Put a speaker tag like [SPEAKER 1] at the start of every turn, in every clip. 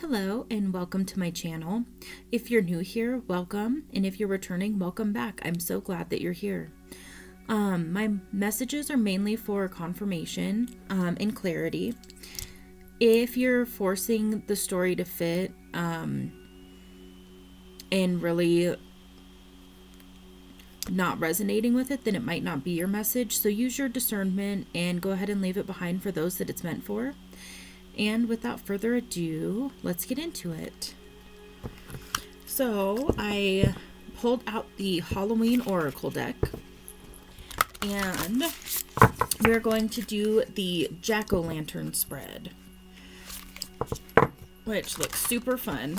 [SPEAKER 1] Hello and welcome to my channel. If you're new here, welcome, and if you're returning, welcome back. I'm so glad that you're here. My messages are mainly for confirmation and clarity. If you're forcing the story to fit and really not resonating with it, then it might not be your message. So use your discernment and go ahead and leave it behind for those that it's meant for. And without further ado, let's get into it. So I pulled out the Halloween Oracle deck, and we're going to do the Jack-o'-lantern spread, which looks super fun.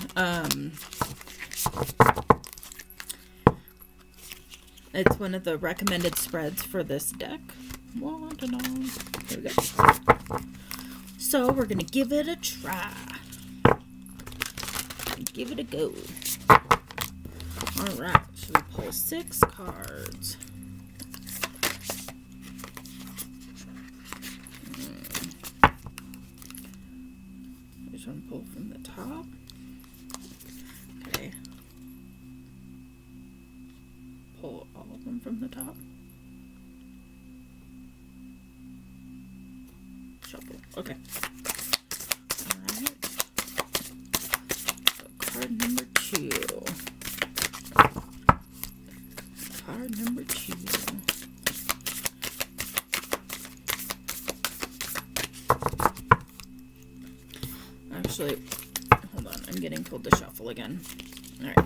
[SPEAKER 1] It's one of the recommended spreads for this deck. Here we go. So we're going to give it a try. Give it a go. Alright, so we pull 6 cards. Just want to pull from the top. Okay. Pull all of them from the top. Shuffle. Okay. Alright. So card number 2. Card number 2. Actually, hold on. I'm getting told to shuffle again. Alright.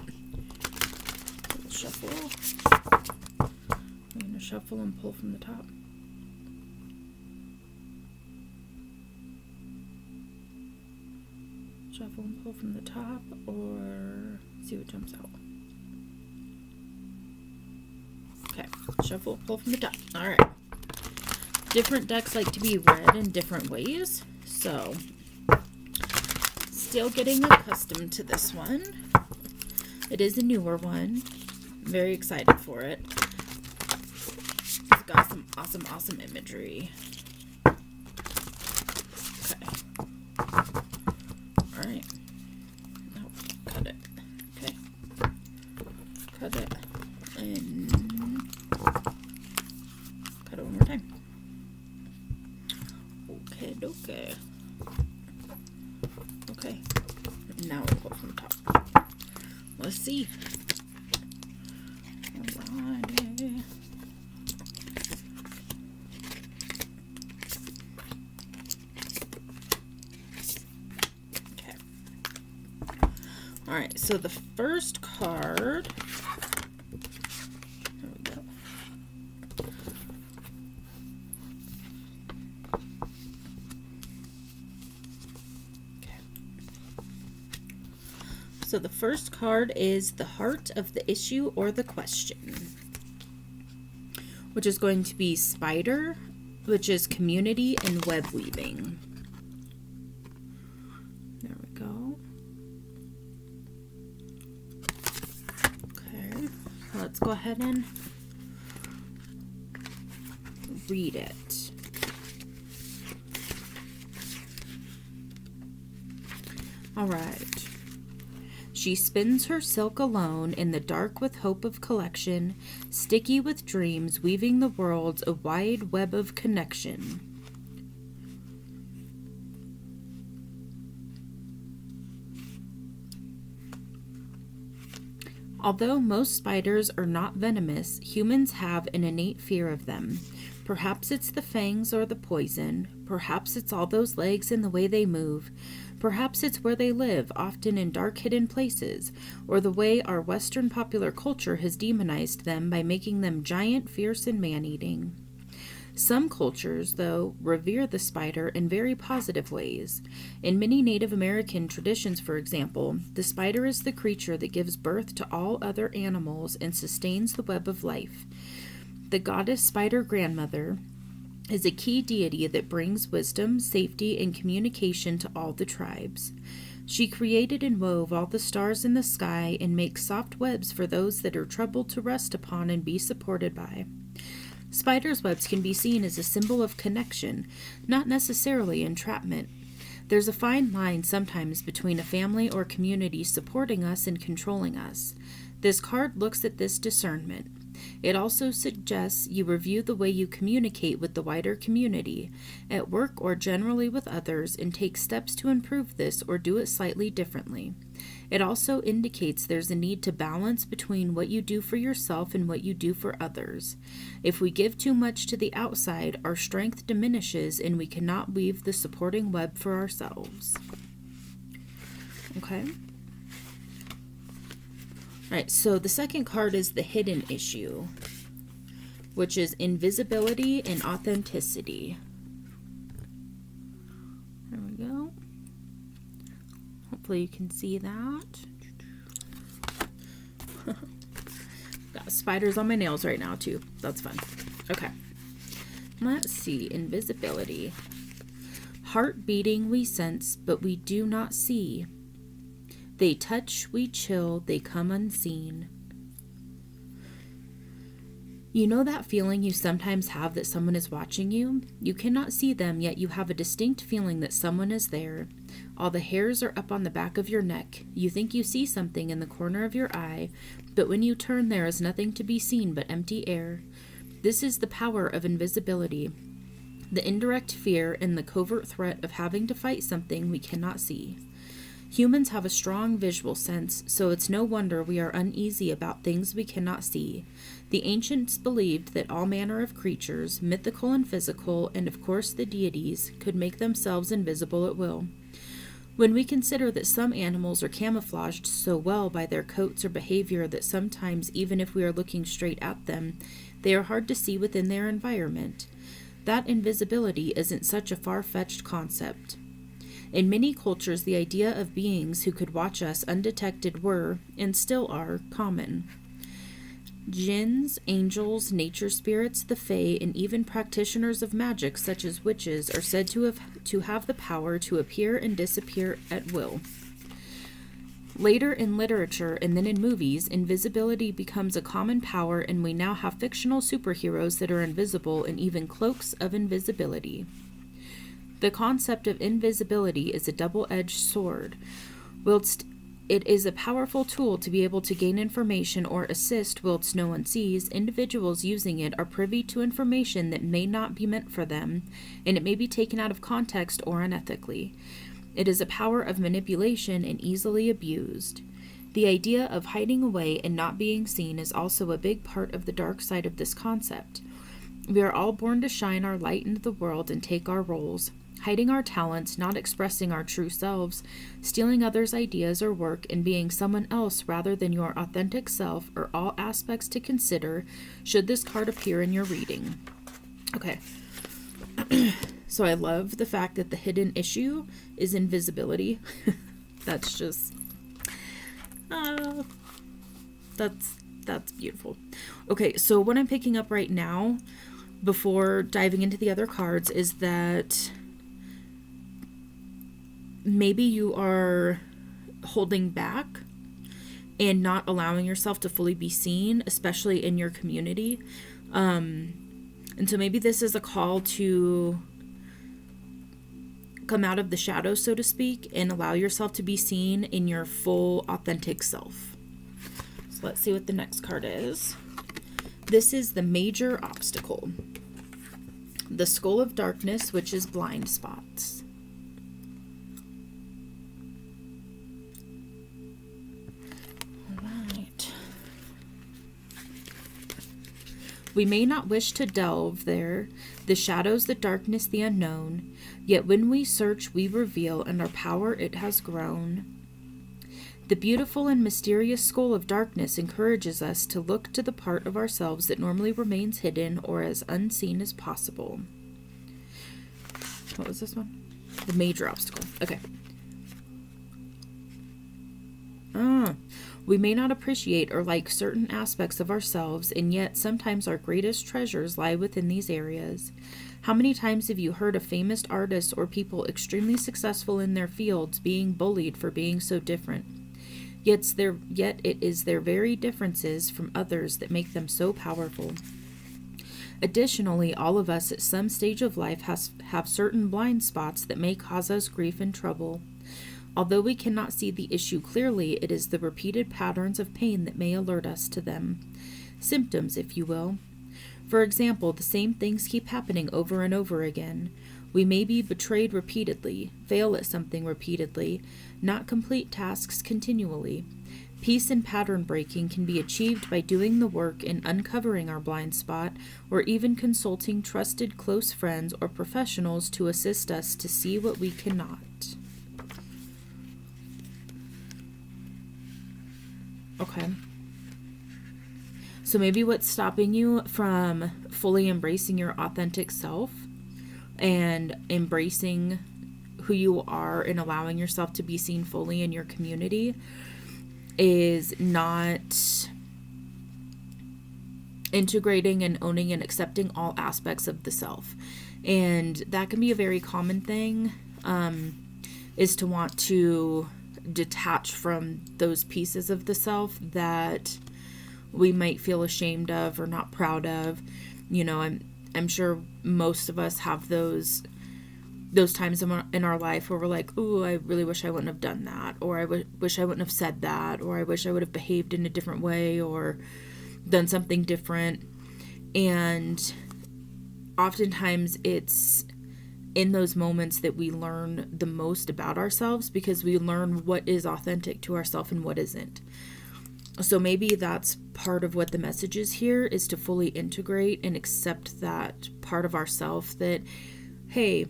[SPEAKER 1] We'll shuffle. I'm going to shuffle and pull from the top. Shuffle and pull from the top, or see what jumps out. Okay, shuffle, pull from the top. Alright. Different decks like to be read in different ways, so still getting accustomed to this one. It is a newer one. Very excited for it. It's got some awesome imagery. Alright. Oh, cut it. Okay. Cut it. And cut it one more time. Okay. Okay. Now we'll pull from the top. Let's see. Alrighty. Alright, so the first card, there we go. Okay. So the first card is the heart of the issue or the question, which is going to be spider, which is community and web weaving. There we go. Let's go ahead and read it. All right. She spins her silk alone in the dark with hope of collection, sticky with dreams, weaving the world's a wide web of connection. Although most spiders are not venomous, humans have an innate fear of them. Perhaps it's the fangs or the poison. Perhaps it's all those legs and the way they move. Perhaps it's where they live, often in dark hidden places, or the way our Western popular culture has demonized them by making them giant, fierce, and man-eating. Some cultures, though, revere the spider in very positive ways. In many Native American traditions, for example, the spider is the creature that gives birth to all other animals and sustains the web of life. The goddess spider grandmother is a key deity that brings wisdom, safety, and communication to all the tribes. She created and wove all the stars in the sky and makes soft webs for those that are troubled to rest upon and be supported by. Spiders' webs can be seen as a symbol of connection, not necessarily entrapment. There's a fine line sometimes between a family or community supporting us and controlling us. This card looks at this discernment. It also suggests you review the way you communicate with the wider community, at work or generally with others, and take steps to improve this or do it slightly differently. It also indicates there's a need to balance between what you do for yourself and what you do for others. If we give too much to the outside, our strength diminishes and we cannot weave the supporting web for ourselves. Okay. Alright, so the second card is the hidden issue, which is invisibility and authenticity. There we go. Hopefully you can see that. Got spiders on my nails right now too. That's fun. Okay. Let's see. Invisibility. Heart beating we sense, but we do not see. They touch, we chill, they come unseen. You know that feeling you sometimes have that someone is watching you? You cannot see them, yet you have a distinct feeling that someone is there. All the hairs are up on the back of your neck. You think you see something in the corner of your eye, but when you turn there is nothing to be seen but empty air. This is the power of invisibility, the indirect fear and the covert threat of having to fight something we cannot see. Humans have a strong visual sense, so it's no wonder we are uneasy about things we cannot see. The ancients believed that all manner of creatures, mythical and physical, and of course the deities, could make themselves invisible at will. When we consider that some animals are camouflaged so well by their coats or behavior that sometimes, even if we are looking straight at them, they are hard to see within their environment, that invisibility isn't such a far-fetched concept. In many cultures, the idea of beings who could watch us undetected were, and still are, common. Jinns, angels, nature spirits, the fae, and even practitioners of magic such as witches are said to have the power to appear and disappear at will. Later in literature and then in movies, invisibility becomes a common power, and we now have fictional superheroes that are invisible and even cloaks of invisibility. The concept of invisibility is a double-edged sword. Whilst it is a powerful tool to be able to gain information or assist whilst no one sees, individuals using it are privy to information that may not be meant for them, and it may be taken out of context or unethically. It is a power of manipulation and easily abused. The idea of hiding away and not being seen is also a big part of the dark side of this concept. We are all born to shine our light into the world and take our roles. Hiding our talents, not expressing our true selves, stealing others' ideas or work, and being someone else rather than your authentic self are all aspects to consider should this card appear in your reading. Okay. So I love the fact that the hidden issue is invisibility. That's just... that's beautiful. Okay, so what I'm picking up right now, before diving into the other cards, is that maybe you are holding back and not allowing yourself to fully be seen, especially in your community. And so maybe this is a call to come out of the shadows, so to speak, and allow yourself to be seen in your full, authentic self. So let's see what the next card is. This is the major obstacle. The skull of darkness, which is blind spots. We may not wish to delve there, the shadows, the darkness, the unknown, yet when we search, we reveal, and our power it has grown. The beautiful and mysterious skull of darkness encourages us to look to the part of ourselves that normally remains hidden or as unseen as possible. What was this one? The major obstacle. Okay. We may not appreciate or like certain aspects of ourselves, and yet sometimes our greatest treasures lie within these areas. How many times have you heard of famous artists or people extremely successful in their fields being bullied for being so different? Yet it is their very differences from others that make them so powerful. Additionally, all of us at some stage of life have certain blind spots that may cause us grief and trouble. Although we cannot see the issue clearly, it is the repeated patterns of pain that may alert us to them. Symptoms, if you will. For example, the same things keep happening over and over again. We may be betrayed repeatedly, fail at something repeatedly, not complete tasks continually. Peace and pattern breaking can be achieved by doing the work in uncovering our blind spot, or even consulting trusted close friends or professionals to assist us to see what we cannot. Okay. So maybe what's stopping you from fully embracing your authentic self and embracing who you are and allowing yourself to be seen fully in your community is not integrating and owning and accepting all aspects of the self. And that can be a very common thing, is to want to detach from those pieces of the self that we might feel ashamed of or not proud of. You know, I'm sure most of us have those times in our life where we're like, ooh, I really wish I wouldn't have done that, or I wish I wouldn't have said that, or I wish I would have behaved in a different way or done something different. And oftentimes it's in those moments that we learn the most about ourselves, because we learn what is authentic to ourselves and what isn't. So maybe that's part of what the message is here, is to fully integrate and accept that part of ourself that, hey,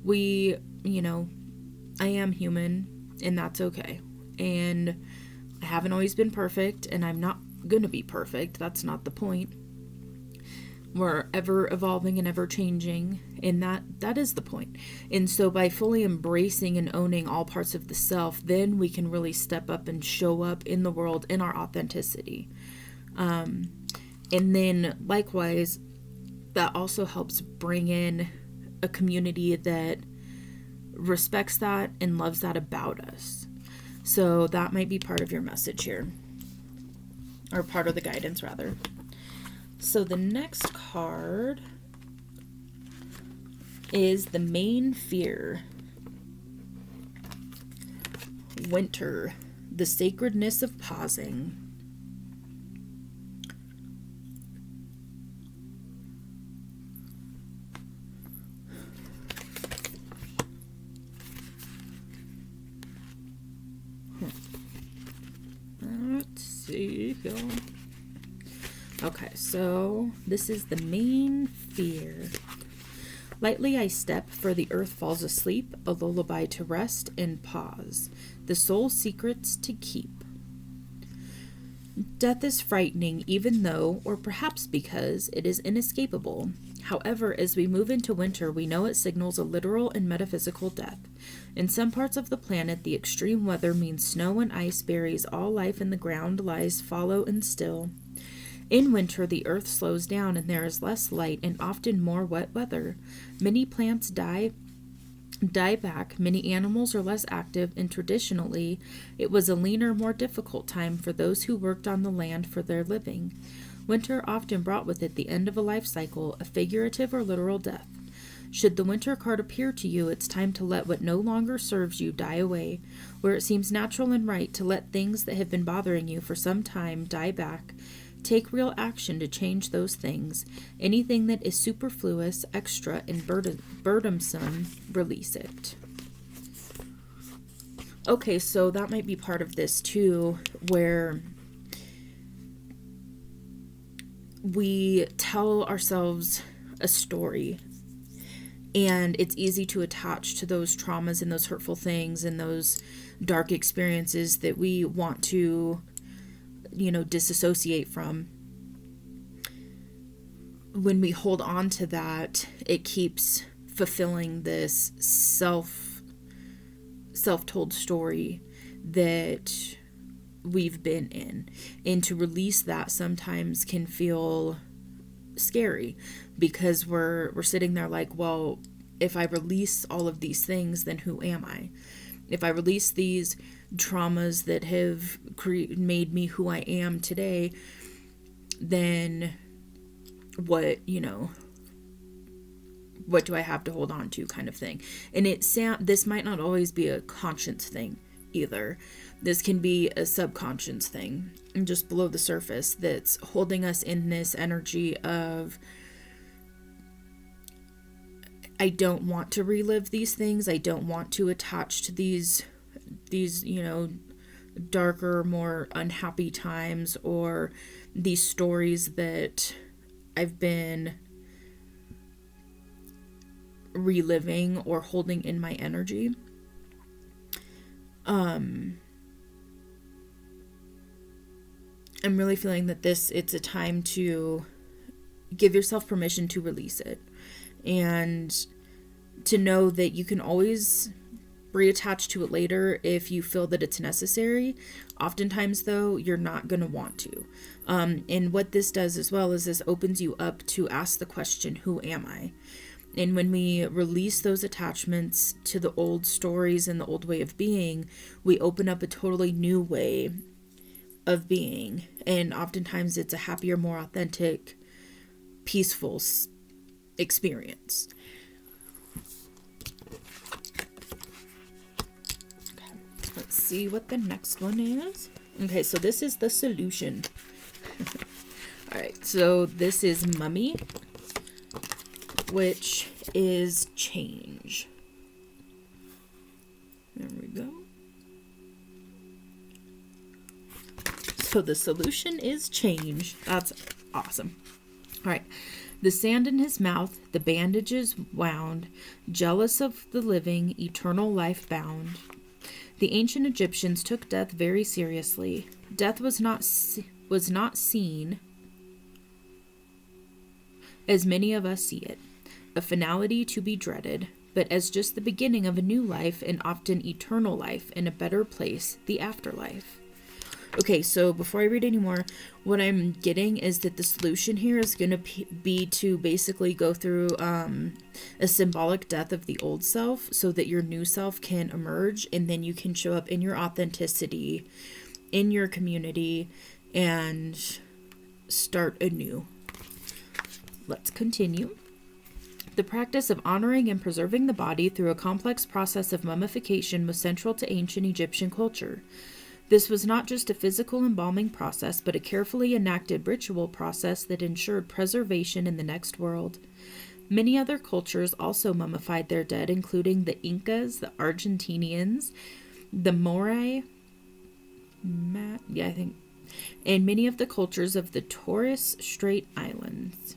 [SPEAKER 1] I am human, and that's okay. And I haven't always been perfect, and I'm not going to be perfect. That's not the point. We're ever evolving and ever changing, and that is the point. And so by fully embracing and owning all parts of the self, then we can really step up and show up in the world in our authenticity. And then likewise, that also helps bring in a community that respects that and loves that about us. So that might be part of your message here, or part of the guidance rather. So the next card is the main fear. Winter, the sacredness of pausing. Let's see here. Okay, so this is the main fear. Lightly I step, for the earth falls asleep, a lullaby to rest and pause, the soul's secrets to keep. Death is frightening, even though, or perhaps because, it is inescapable. However, as we move into winter, we know it signals a literal and metaphysical death. In some parts of the planet, the extreme weather means snow and ice buries all life, and the ground lies fallow and still. In winter, the earth slows down and there is less light and often more wet weather. Many plants die back, many animals are less active, and traditionally, it was a leaner, more difficult time for those who worked on the land for their living. Winter often brought with it the end of a life cycle, a figurative or literal death. Should the winter card appear to you, it's time to let what no longer serves you die away. Where it seems natural and right to let things that have been bothering you for some time die back, take real action to change those things. Anything that is superfluous, extra, and burdensome, release it. Okay, so that might be part of this too, where we tell ourselves a story, and it's easy to attach to those traumas and those hurtful things and those dark experiences that we want to disassociate from. When we hold on to that, it keeps fulfilling this self-told story that we've been in. And to release that sometimes can feel scary, because we're sitting there like, well, if I release all of these things, then who am I? If I release these traumas that have made me who I am today, then what, what do I have to hold on to kind of thing. And this might not always be a conscious thing either. This can be a subconscious thing, and just below the surface, that's holding us in this energy of, I don't want to relive these things. I don't want to attach to these, darker, more unhappy times, or these stories that I've been reliving or holding in my energy. I'm really feeling that it's a time to give yourself permission to release it, and to know that you can always reattach to it later if you feel that it's necessary. Oftentimes, though, you're not going to want to. And what this does as well is this opens you up to ask the question, who am I? And when we release those attachments to the old stories and the old way of being, we open up a totally new way of being. And oftentimes it's a happier, more authentic, peaceful experience. Okay, let's see what the next one is. Okay, so this is the solution. All right, so this is Mummy, which is change. There we go. So the solution is change. That's awesome. All right. The sand in his mouth, the bandages wound, jealous of the living, eternal life bound. The ancient Egyptians took death very seriously. Death was not seen as many of us see it, a finality to be dreaded, but as just the beginning of a new life, and often eternal life in a better place, the afterlife. Okay, so before I read any more, what I'm getting is that the solution here is going to be to basically go through a symbolic death of the old self so that your new self can emerge, and then you can show up in your authenticity, in your community, and start anew. Let's continue. The practice of honoring and preserving the body through a complex process of mummification was central to ancient Egyptian culture. This was not just a physical embalming process, but a carefully enacted ritual process that ensured preservation in the next world. Many other cultures also mummified their dead, including the Incas, the Argentinians, the Morai, and many of the cultures of the Torres Strait Islands.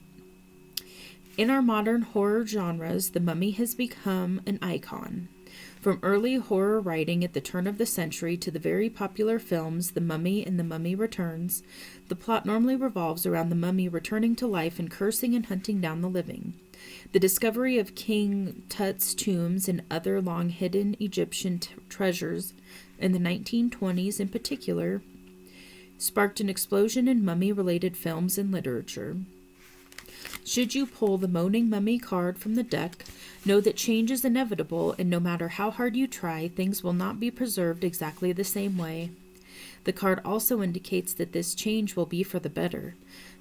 [SPEAKER 1] In our modern horror genres, the mummy has become an icon. From early horror writing at the turn of the century to the very popular films The Mummy and The Mummy Returns, the plot normally revolves around the mummy returning to life and cursing and hunting down the living. The discovery of King Tut's tombs and other long-hidden Egyptian treasures in the 1920s in particular sparked an explosion in mummy-related films and literature. Should you pull the Moaning Mummy card from the deck, know that change is inevitable, and no matter how hard you try, things will not be preserved exactly the same way. The card also indicates that this change will be for the better.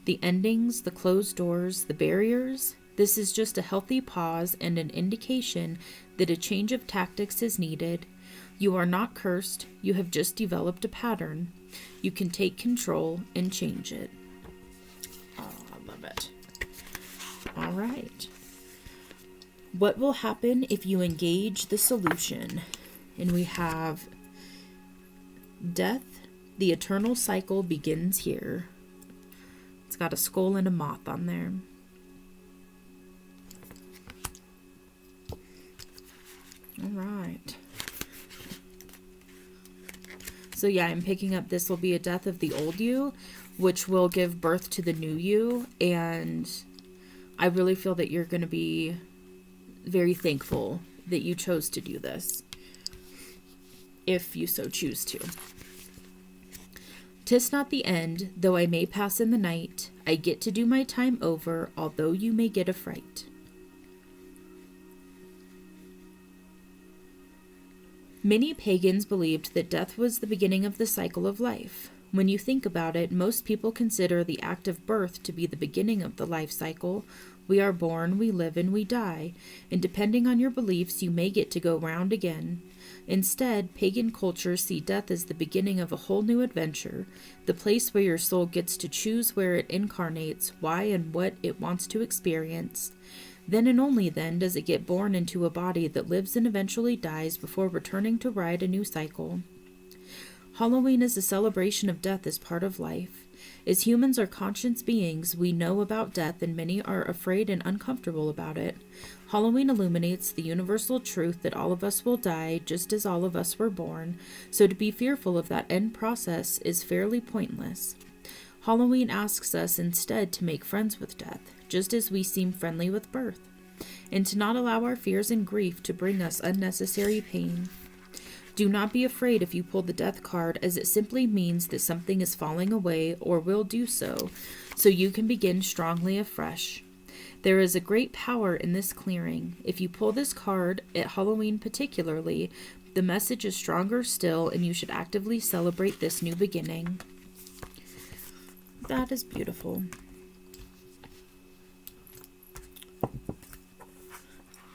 [SPEAKER 1] The endings, the closed doors, the barriers, this is just a healthy pause and an indication that a change of tactics is needed. You are not cursed, you have just developed a pattern. You can take control and change it. Oh, I love it. All right. What will happen if you engage the solution? And we have death, the eternal cycle begins here. It's got a skull and a moth on there. All right. So yeah, I'm picking up this will be a death of the old you, which will give birth to the new you, and I really feel that you're going to be very thankful that you chose to do this, if you so choose to. 'Tis not the end, though I may pass in the night. I get to do my time over, although you may get a fright. Many pagans believed that death was the beginning of the cycle of life. When you think about it, most people consider the act of birth to be the beginning of the life cycle. We are born, we live, and we die, and depending on your beliefs, you may get to go round again. Instead, pagan cultures see death as the beginning of a whole new adventure, the place where your soul gets to choose where it incarnates, why and what it wants to experience. Then and only then does it get born into a body that lives and eventually dies before returning to ride a new cycle. Halloween is a celebration of death as part of life. As humans are conscious beings, we know about death and many are afraid and uncomfortable about it. Halloween illuminates the universal truth that all of us will die just as all of us were born, so to be fearful of that end process is fairly pointless. Halloween asks us instead to make friends with death, just as we seem friendly with birth, and to not allow our fears and grief to bring us unnecessary pain. Do not be afraid if you pull the death card, as it simply means that something is falling away or will do so you can begin strongly afresh. There is a great power in this clearing. If you pull this card, at Halloween particularly, the message is stronger still, and you should actively celebrate this new beginning. That is beautiful.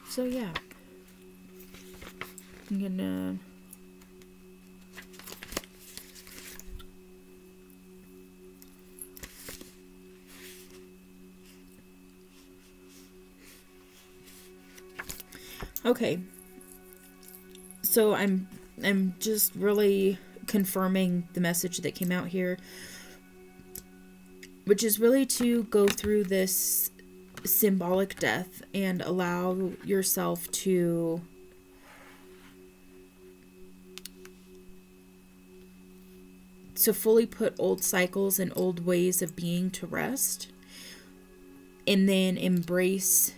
[SPEAKER 1] So yeah, I'm gonna okay, so I'm just really confirming the message that came out here, which is really to go through this symbolic death and allow yourself to fully put old cycles and old ways of being to rest, and then embrace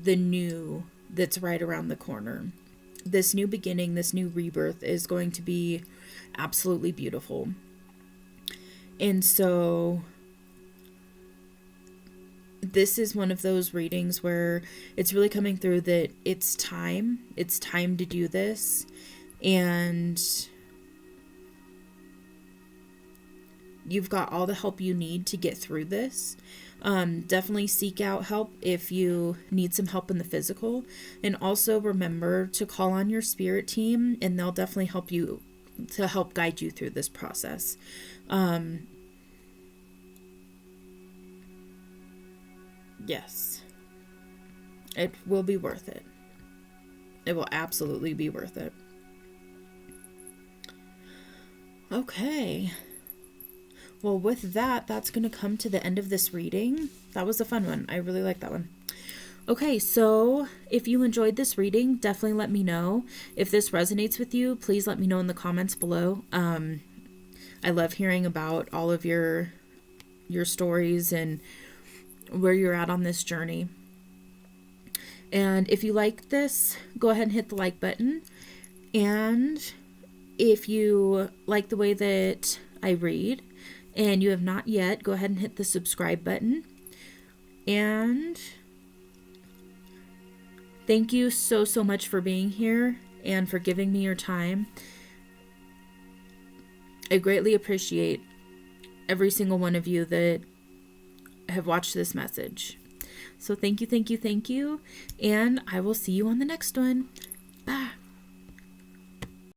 [SPEAKER 1] the new that's right around the corner. This new beginning, this new rebirth is going to be absolutely beautiful. And so this is one of those readings where it's really coming through that it's time to do this, and you've got all the help you need to get through this. Definitely seek out help if you need some help in the physical, and also remember to call on your spirit team, and they'll definitely help you to help guide you through this process. Yes, it will be worth it. It will absolutely be worth it. Okay. Well, with that, that's going to come to the end of this reading. That was a fun one. I really like that one. Okay, so if you enjoyed this reading, definitely let me know. If this resonates with you, please let me know in the comments below. I love hearing about all of your stories and where you're at on this journey. And if you liked this, go ahead and hit the like button. And if you like the way that I read and you have not yet, go ahead and hit the subscribe button. And thank you so much for being here and for giving me your time. I greatly appreciate every single one of you that have watched this message. So thank you. And I will see you on the next one. Bye.